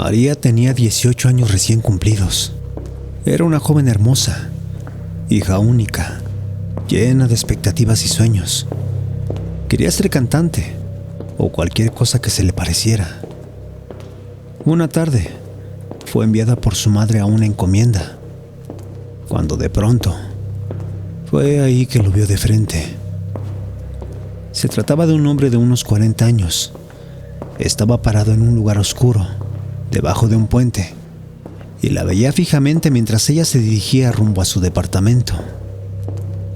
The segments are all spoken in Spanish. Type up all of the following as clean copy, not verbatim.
María tenía 18 años recién cumplidos. Era una joven hermosa, hija única, llena de expectativas y sueños. Quería ser cantante o cualquier cosa que se le pareciera. Una tarde fue enviada por su madre a una encomienda, cuando de pronto fue ahí que lo vio de frente. Se trataba de un hombre de unos 40 años. Estaba parado en un lugar oscuro, debajo de un puente, y la veía fijamente mientras ella se dirigía rumbo a su departamento.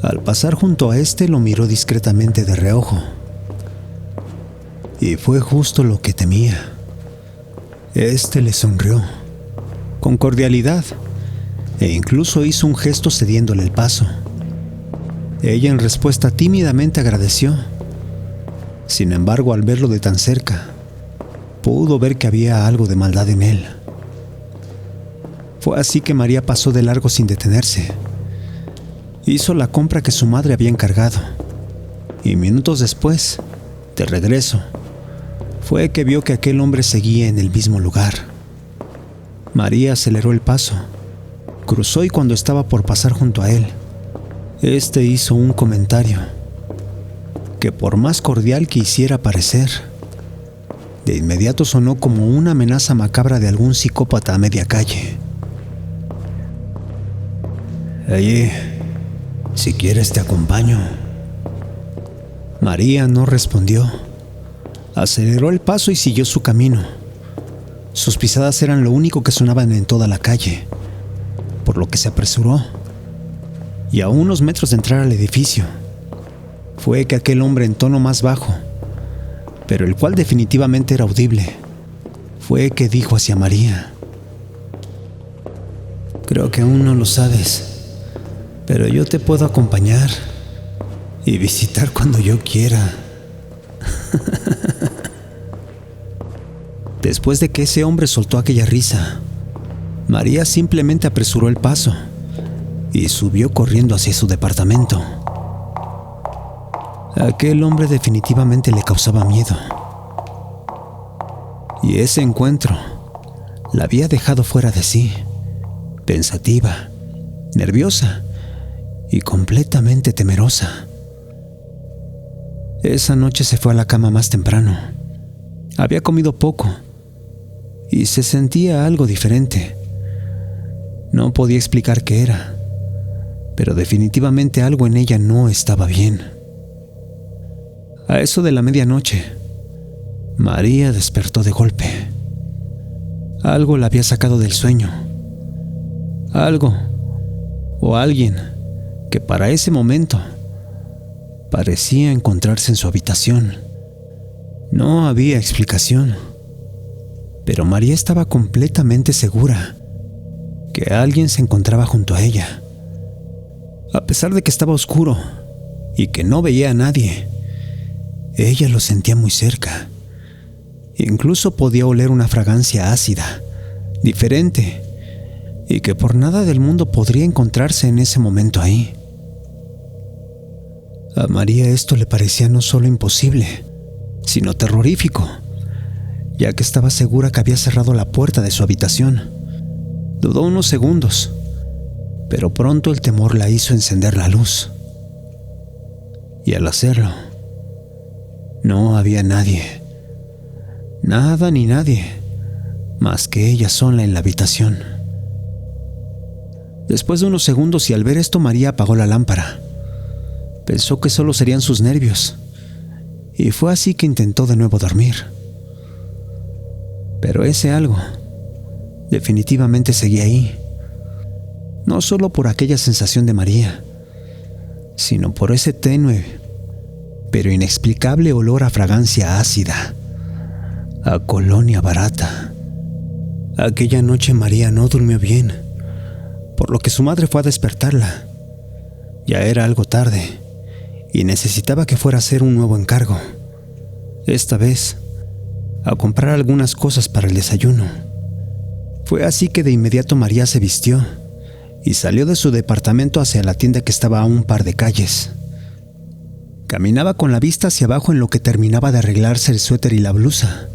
Al pasar junto a este, lo miró discretamente de reojo. Y fue justo lo que temía. Este le sonrió, con cordialidad, e incluso hizo un gesto cediéndole el paso. Ella en respuesta tímidamente agradeció. Sin embargo, al verlo de tan cerca, pudo ver que había algo de maldad en él. Fue así que María pasó de largo sin detenerse. Hizo la compra que su madre había encargado, y minutos después, de regreso, fue que vio que aquel hombre seguía en el mismo lugar. María aceleró el paso, cruzó y cuando estaba por pasar junto a él, este hizo un comentario que por más cordial que hiciera parecer, de inmediato sonó como una amenaza macabra de algún psicópata a media calle. «Allí, si quieres te acompaño». María no respondió. Aceleró el paso y siguió su camino. Sus pisadas eran lo único que sonaban en toda la calle, por lo que se apresuró. Y a unos metros de entrar al edificio, fue que aquel hombre en tono más bajo, pero el cual definitivamente era audible, fue que dijo hacia María: «Creo que aún no lo sabes, pero yo te puedo acompañar y visitar cuando yo quiera». Después de que ese hombre soltó aquella risa, María simplemente apresuró el paso y subió corriendo hacia su departamento. Aquel hombre definitivamente le causaba miedo, y ese encuentro la había dejado fuera de sí, pensativa, nerviosa y completamente temerosa. Esa noche se fue a la cama más temprano. Había comido poco y se sentía algo diferente. No podía explicar qué era, pero definitivamente algo en ella no estaba bien. A eso de la medianoche, María despertó de golpe. Algo la había sacado del sueño. Algo o alguien que para ese momento parecía encontrarse en su habitación. No había explicación, pero María estaba completamente segura que alguien se encontraba junto a ella. A pesar de que estaba oscuro y que no veía a nadie, ella lo sentía muy cerca. Incluso podía oler una fragancia ácida, diferente, y que por nada del mundo podría encontrarse en ese momento ahí. A María esto le parecía no solo imposible, sino terrorífico, ya que estaba segura que había cerrado la puerta de su habitación. Dudó unos segundos, pero pronto el temor la hizo encender la luz. Y al hacerlo, no había nadie, nada ni nadie, más que ella sola en la habitación. Después de unos segundos y al ver esto, María apagó la lámpara. Pensó que solo serían sus nervios, y fue así que intentó de nuevo dormir. Pero ese algo definitivamente seguía ahí, no solo por aquella sensación de María, sino por ese tenue pero inexplicable olor a fragancia ácida, a colonia barata. Aquella noche María no durmió bien, por lo que su madre fue a despertarla. Ya era algo tarde y necesitaba que fuera a hacer un nuevo encargo, esta vez a comprar algunas cosas para el desayuno. Fue así que de inmediato María se vistió y salió de su departamento hacia la tienda que estaba a un par de calles. Caminaba con la vista hacia abajo en lo que terminaba de arreglarse el suéter y la blusa,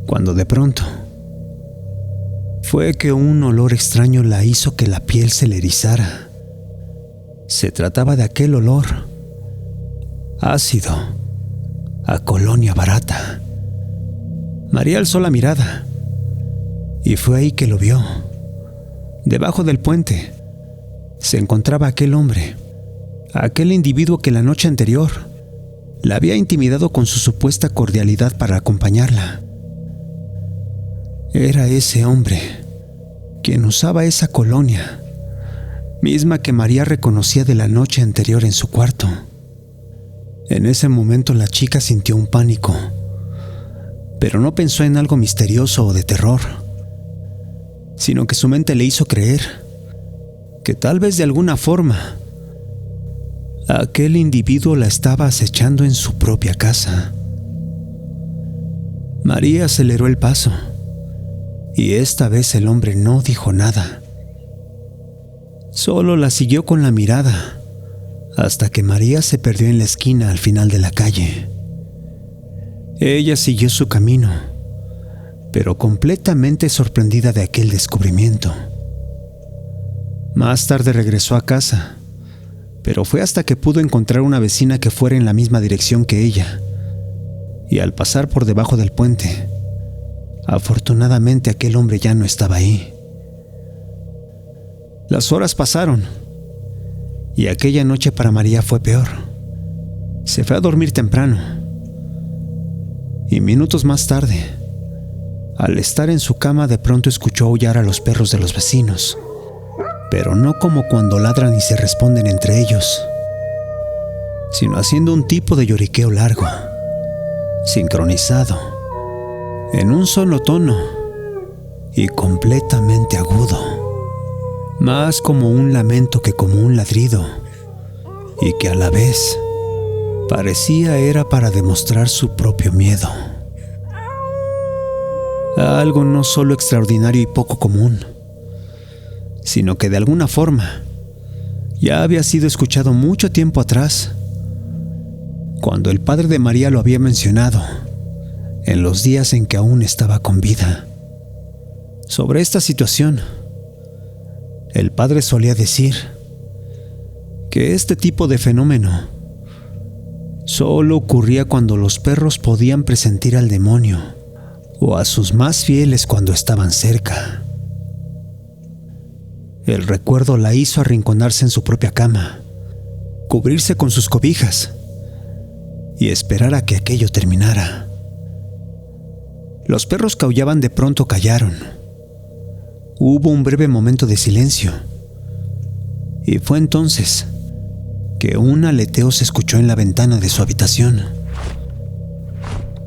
cuando de pronto fue que un olor extraño la hizo que la piel se le erizara. Se trataba de aquel olor ácido, a colonia barata. María alzó la mirada y fue ahí que lo vio. Debajo del puente se encontraba aquel hombre, aquel individuo que la noche anterior la había intimidado con su supuesta cordialidad para acompañarla. Era ese hombre quien usaba esa colonia, misma que María reconocía de la noche anterior en su cuarto. En ese momento la chica sintió un pánico, pero no pensó en algo misterioso o de terror, sino que su mente le hizo creer que tal vez de alguna forma aquel individuo la estaba acechando en su propia casa. María aceleró el paso y esta vez el hombre no dijo nada. Solo la siguió con la mirada hasta que María se perdió en la esquina al final de la calle. Ella siguió su camino, pero completamente sorprendida de aquel descubrimiento. Más tarde regresó a casa, pero fue hasta que pudo encontrar una vecina que fuera en la misma dirección que ella, y al pasar por debajo del puente, afortunadamente aquel hombre ya no estaba ahí. Las horas pasaron, y aquella noche para María fue peor. Se fue a dormir temprano, y minutos más tarde, al estar en su cama, de pronto escuchó aullar a los perros de los vecinos, pero no como cuando ladran y se responden entre ellos, sino haciendo un tipo de lloriqueo largo, sincronizado, en un solo tono y completamente agudo, más como un lamento que como un ladrido, y que a la vez parecía era para demostrar su propio miedo. Algo no solo extraordinario y poco común, sino que de alguna forma ya había sido escuchado mucho tiempo atrás, cuando el padre de María lo había mencionado, en los días en que aún estaba con vida. Sobre esta situación, el padre solía decir que este tipo de fenómeno solo ocurría cuando los perros podían presentir al demonio o a sus más fieles cuando estaban cerca. El recuerdo la hizo arrinconarse en su propia cama, cubrirse con sus cobijas y esperar a que aquello terminara. Los perros que aullaban de pronto callaron. Hubo un breve momento de silencio, y fue entonces que un aleteo se escuchó en la ventana de su habitación.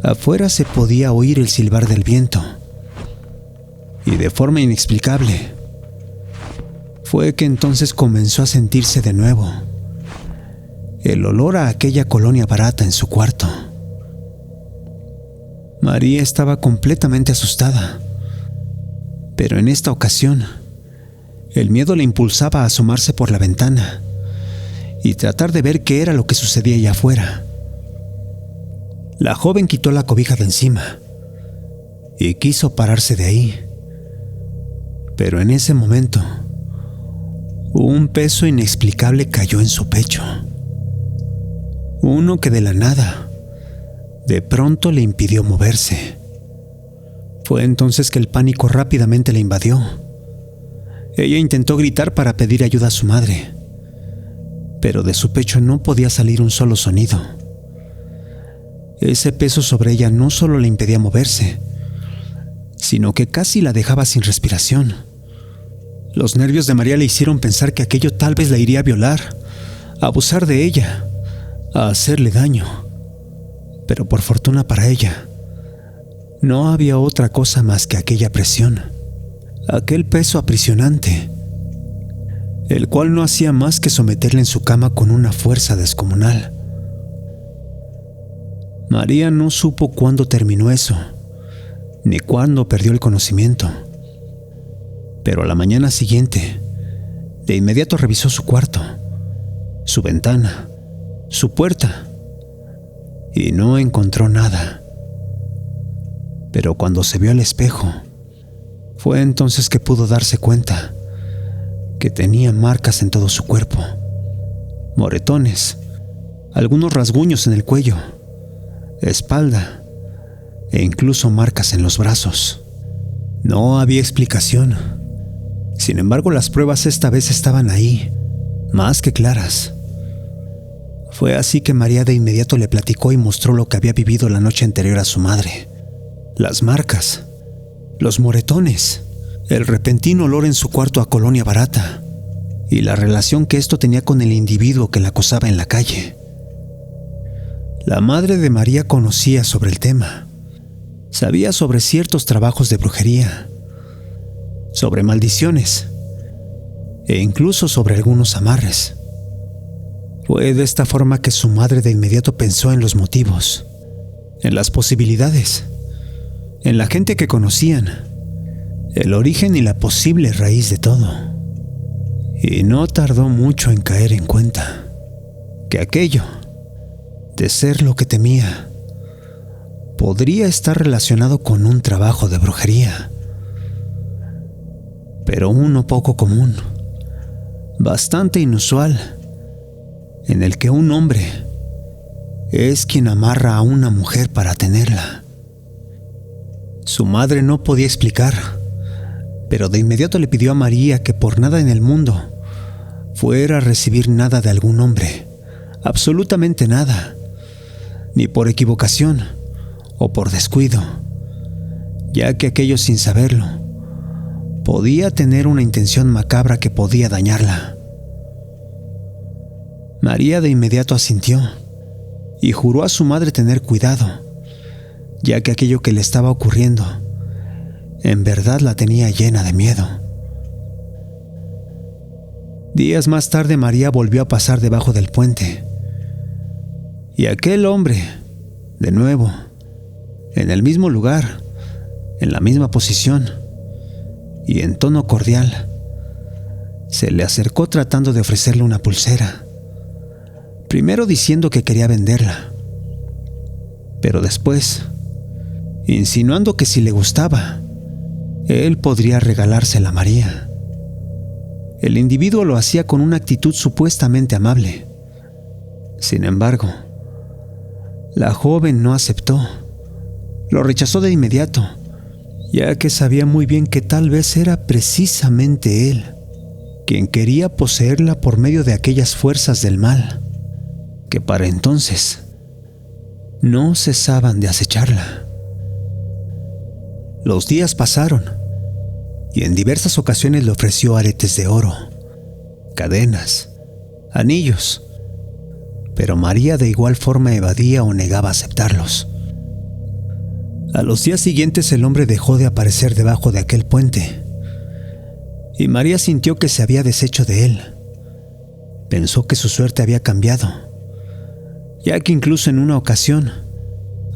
Afuera se podía oír el silbar del viento, y de forma inexplicable fue que entonces comenzó a sentirse de nuevo el olor a aquella colonia barata en su cuarto. María estaba completamente asustada, pero en esta ocasión el miedo le impulsaba a asomarse por la ventana y tratar de ver qué era lo que sucedía allá afuera. La joven quitó la cobija de encima y quiso pararse de ahí, pero en ese momento un peso inexplicable cayó en su pecho, uno que de la nada, de pronto le impidió moverse. Fue entonces que el pánico rápidamente le invadió. Ella intentó gritar para pedir ayuda a su madre, pero de su pecho no podía salir un solo sonido. Ese peso sobre ella no solo le impedía moverse, sino que casi la dejaba sin respiración. Los nervios de María le hicieron pensar que aquello tal vez la iría a violar, a abusar de ella, a hacerle daño. Pero por fortuna para ella, no había otra cosa más que aquella presión, aquel peso aprisionante, el cual no hacía más que someterla en su cama con una fuerza descomunal. María no supo cuándo terminó eso, ni cuándo perdió el conocimiento. Pero a la mañana siguiente, de inmediato revisó su cuarto, su ventana, su puerta, y no encontró nada. Pero cuando se vio al espejo, Fue entonces que pudo darse cuenta que tenía marcas en todo su cuerpo, moretones, algunos rasguños en el cuello, espalda e incluso marcas en los brazos. No había explicación. Sin embargo, las pruebas esta vez estaban ahí, más que claras. Fue así que María de inmediato le platicó y mostró lo que había vivido la noche anterior a su madre. Las marcas, los moretones, el repentino olor en su cuarto a colonia barata y la relación que esto tenía con el individuo que la acosaba en la calle. La madre de María conocía sobre el tema. Sabía sobre ciertos trabajos de brujería, sobre maldiciones e incluso sobre algunos amarres. Fue de esta forma que su madre de inmediato pensó en los motivos, en las posibilidades, en la gente que conocían, el origen y la posible raíz de todo. Y no tardó mucho en caer en cuenta que aquello, de ser lo que temía, podría estar relacionado con un trabajo de brujería, pero uno poco común, bastante inusual, en el que un hombre es quien amarra a una mujer para tenerla. Su madre no podía explicar, pero de inmediato le pidió a María que por nada en el mundo fuera a recibir nada de algún hombre, absolutamente nada, ni por equivocación o por descuido, ya que aquello, sin saberlo, podía tener una intención macabra que podía dañarla. María de inmediato asintió y juró a su madre tener cuidado, ya que aquello que le estaba ocurriendo en verdad la tenía llena de miedo. Días más tarde, María volvió a pasar debajo del puente, y aquel hombre, de nuevo, en el mismo lugar, en la misma posición y en tono cordial, se le acercó tratando de ofrecerle una pulsera, primero diciendo que quería venderla, pero después insinuando que si le gustaba, él podría regalársela a María. El individuo lo hacía con una actitud supuestamente amable. Sin embargo, la joven no aceptó. Lo rechazó de inmediato, ya que sabía muy bien que tal vez era precisamente él quien quería poseerla por medio de aquellas fuerzas del mal, que para entonces no cesaban de acecharla. Los días pasaron, y en diversas ocasiones le ofreció aretes de oro, cadenas, anillos, pero María de igual forma evadía o negaba aceptarlos. A los días siguientes el hombre dejó de aparecer debajo de aquel puente, y María sintió que se había deshecho de él. Pensó que su suerte había cambiado, ya que incluso en una ocasión,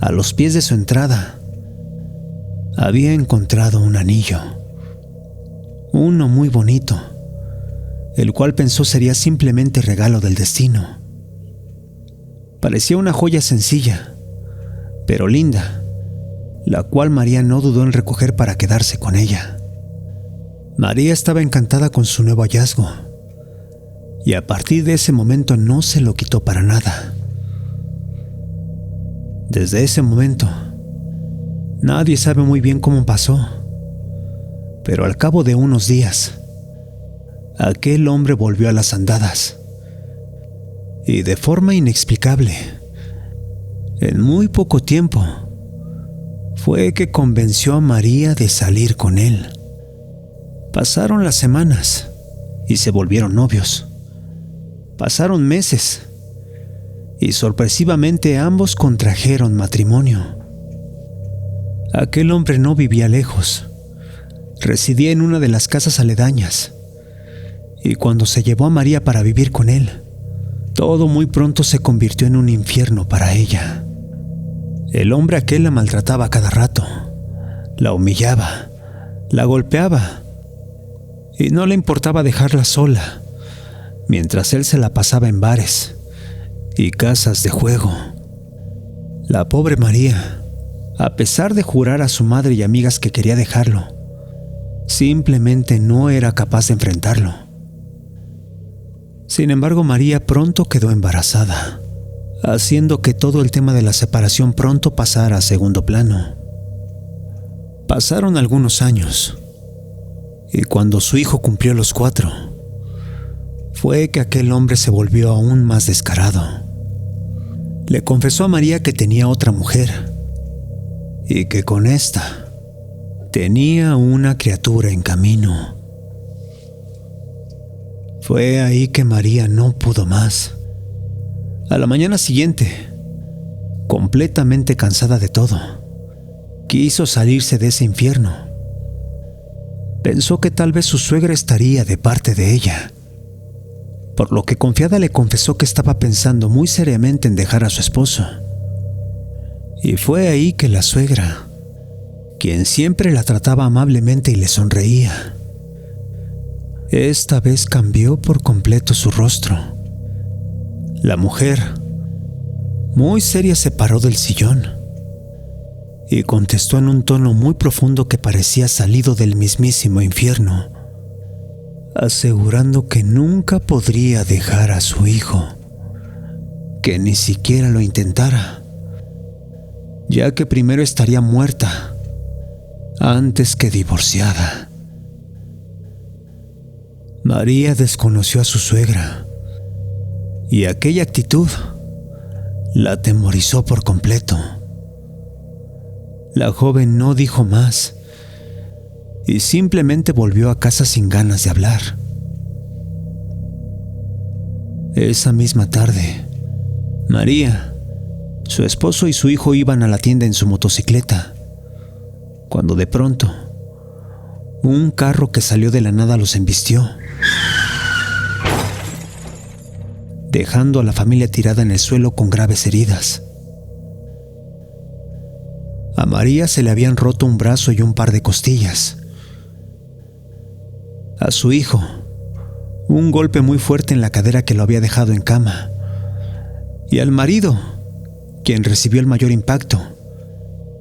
a los pies de su entrada, había encontrado un anillo, uno muy bonito, el cual pensó sería simplemente regalo del destino. Parecía una joya sencilla, pero linda, la cual María no dudó en recoger para quedarse con ella. María estaba encantada con su nuevo hallazgo, y a partir de ese momento no se lo quitó para nada. Desde ese momento, nadie sabe muy bien cómo pasó, pero al cabo de unos días, aquel hombre volvió a las andadas, y de forma inexplicable, en muy poco tiempo, fue que convenció a María de salir con él. Pasaron las semanas y se volvieron novios. Pasaron meses y sorpresivamente ambos contrajeron matrimonio. Aquel hombre no vivía lejos, residía en una de las casas aledañas, y cuando se llevó a María para vivir con él, todo muy pronto se convirtió en un infierno para ella. El hombre aquel la maltrataba cada rato, la humillaba, la golpeaba, y no le importaba dejarla sola, mientras él se la pasaba en bares y casas de juego. La pobre María, a pesar de jurar a su madre y amigas que quería dejarlo, Simplemente no era capaz de enfrentarlo. Sin embargo, María pronto quedó embarazada, haciendo que todo el tema de la separación pronto pasara a segundo plano. Pasaron algunos años, y cuando su hijo cumplió los 4, fue que aquel hombre se volvió aún más descarado. Le confesó a María que tenía otra mujer, y que con esta tenía una criatura en camino. Fue ahí que María no pudo más. A la mañana siguiente, completamente cansada de todo, quiso salirse de ese infierno. Pensó que tal vez su suegra estaría de parte de ella, por lo que confiada le confesó que estaba pensando muy seriamente en dejar a su esposo. Y fue ahí que la suegra, quien siempre la trataba amablemente y le sonreía, esta vez cambió por completo su rostro. La mujer, muy seria, se paró del sillón y contestó en un tono muy profundo que parecía salido del mismísimo infierno, asegurando que nunca podría dejar a su hijo, que ni siquiera lo intentara, ya que primero estaría muerta antes que divorciada. María desconoció a su suegra, y aquella actitud la atemorizó por completo. La joven no dijo más y simplemente volvió a casa sin ganas de hablar. Esa misma tarde, María, su esposo y su hijo iban a la tienda en su motocicleta, cuando de pronto un carro que salió de la nada los embistió, dejando a la familia tirada en el suelo con graves heridas. A María se le habían roto un brazo y un par de costillas. A su hijo, un golpe muy fuerte en la cadera que lo había dejado en cama. Y al marido, quien recibió el mayor impacto,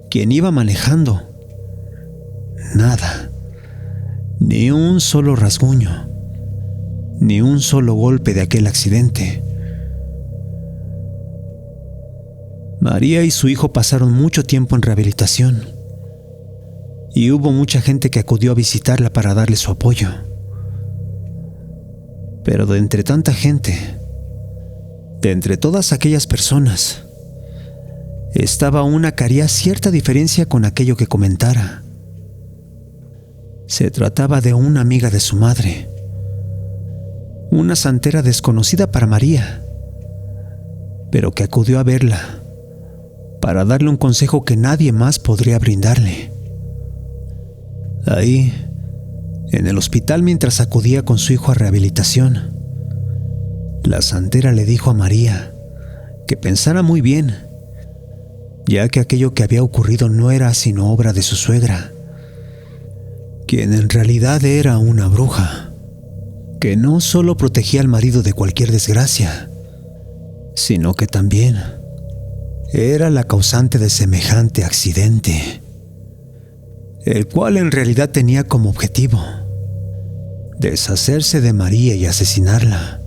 quien iba manejando, nada, ni un solo rasguño, ni un solo golpe de aquel accidente. María y su hijo pasaron mucho tiempo en rehabilitación, y hubo mucha gente que acudió a visitarla para darle su apoyo. Pero de entre tanta gente, de entre todas aquellas personas, estaba una que haría cierta diferencia con aquello que comentara. Se trataba de una amiga de su madre, una santera desconocida para María, pero que acudió a verla para darle un consejo que nadie más podría brindarle. Ahí, en el hospital, mientras acudía con su hijo a rehabilitación, la santera le dijo a María que pensara muy bien, ya que aquello que había ocurrido no era sino obra de su suegra, quien en realidad era una bruja, que no solo protegía al marido de cualquier desgracia, sino que también era la causante de semejante accidente, el cual en realidad tenía como objetivo deshacerse de María y asesinarla.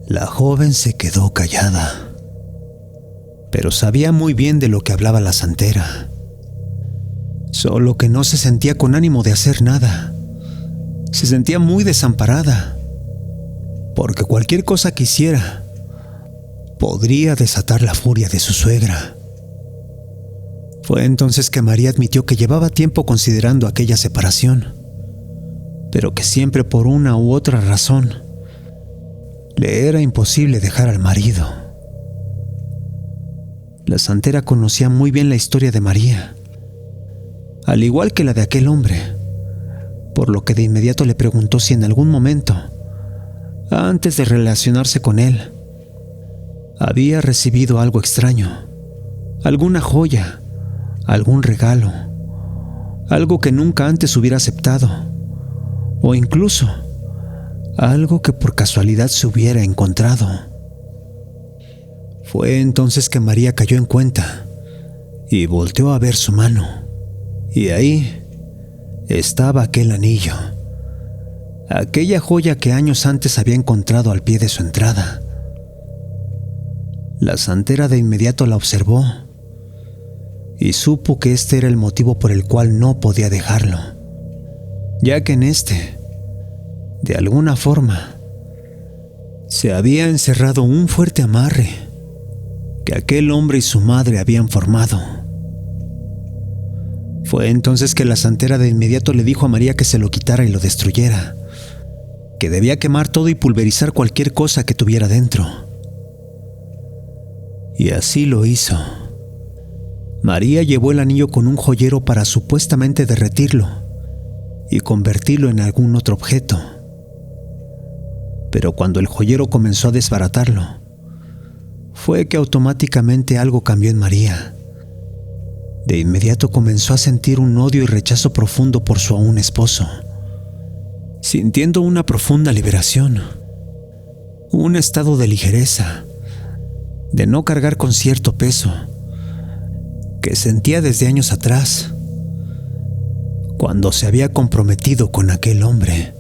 La joven se quedó callada, pero sabía muy bien de lo que hablaba la santera, solo que no se sentía con ánimo de hacer nada. Se sentía muy desamparada, porque cualquier cosa que hiciera podría desatar la furia de su suegra. Fue entonces que María admitió que llevaba tiempo considerando aquella separación, pero que siempre por una u otra razón le era imposible dejar al marido. La santera conocía muy bien la historia de María, al igual que la de aquel hombre, por lo que de inmediato le preguntó si en algún momento, antes de relacionarse con él, había recibido algo extraño, alguna joya, algún regalo, algo que nunca antes hubiera aceptado, o incluso algo que por casualidad se hubiera encontrado. Fue entonces que María cayó en cuenta y volteó a ver su mano, y ahí, estaba aquel anillo, aquella joya que años antes había encontrado al pie de su entrada. La santera de inmediato la observó y supo que este era el motivo por el cual no podía dejarlo, ya que en este, de alguna forma, se había encerrado un fuerte amarre que aquel hombre y su madre habían formado. Fue entonces que la santera de inmediato le dijo a María que se lo quitara y lo destruyera, que debía quemar todo y pulverizar cualquier cosa que tuviera dentro. Y así lo hizo. María llevó el anillo con un joyero para supuestamente derretirlo y convertirlo en algún otro objeto. Pero cuando el joyero comenzó a desbaratarlo, fue que automáticamente algo cambió en María. De inmediato comenzó a sentir un odio y rechazo profundo por su aún esposo, sintiendo una profunda liberación, un estado de ligereza, de no cargar con cierto peso que sentía desde años atrás, cuando se había comprometido con aquel hombre.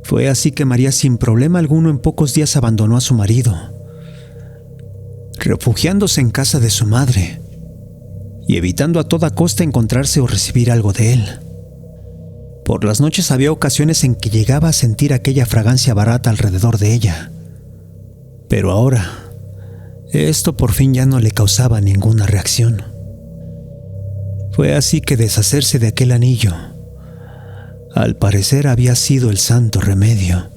Fue así que María sin problema alguno en pocos días abandonó a su marido, refugiándose en casa de su madre y evitando a toda costa encontrarse o recibir algo de él. Por las noches había ocasiones en que llegaba a sentir aquella fragancia barata alrededor de ella, pero ahora esto por fin ya no le causaba ninguna reacción. Fue así que deshacerse de aquel anillo, al parecer, había sido el santo remedio.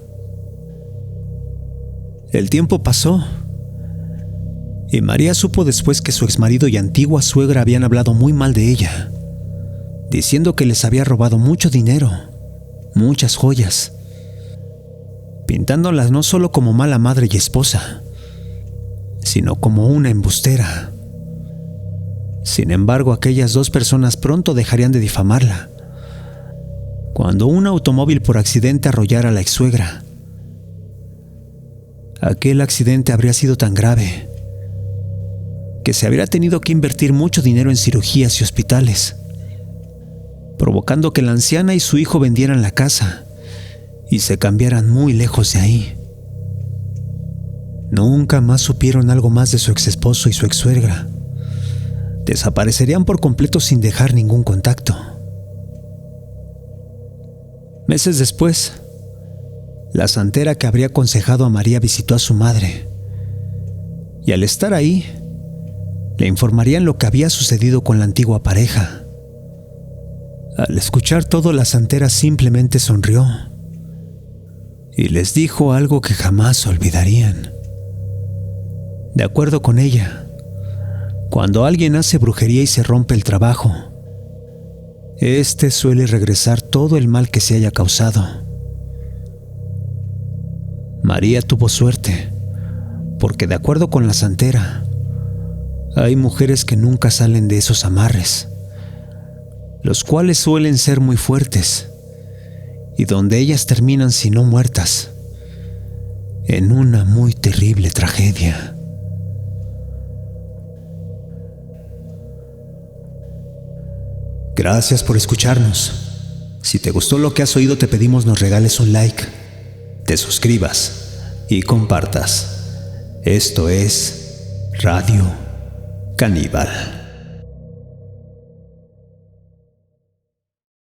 El tiempo pasó y María supo después que su exmarido y antigua suegra habían hablado muy mal de ella, diciendo que les había robado mucho dinero, muchas joyas, pintándolas no solo como mala madre y esposa, sino como una embustera. Sin embargo, aquellas dos personas pronto dejarían de difamarla cuando un automóvil por accidente arrollara a la exsuegra. Aquel accidente habría sido tan grave que se habría tenido que invertir mucho dinero en cirugías y hospitales, provocando que la anciana y su hijo vendieran la casa y se cambiaran muy lejos de ahí. Nunca más supieron algo más de su exesposo y su exsuegra. Desaparecerían por completo sin dejar ningún contacto. Meses después, la santera que habría aconsejado a María visitó a su madre, y al estar ahí, le informarían lo que había sucedido con la antigua pareja. Al escuchar todo, la santera simplemente sonrió y les dijo algo que jamás olvidarían. De acuerdo con ella, cuando alguien hace brujería y se rompe el trabajo, este suele regresar todo el mal que se haya causado. María tuvo suerte, porque de acuerdo con la santera, hay mujeres que nunca salen de esos amarres, los cuales suelen ser muy fuertes, y donde ellas terminan, si no muertas, en una muy terrible tragedia. Gracias por escucharnos. Si te gustó lo que has oído, te pedimos nos regales un like, te suscribas y compartas. Esto es Radio Caníbal.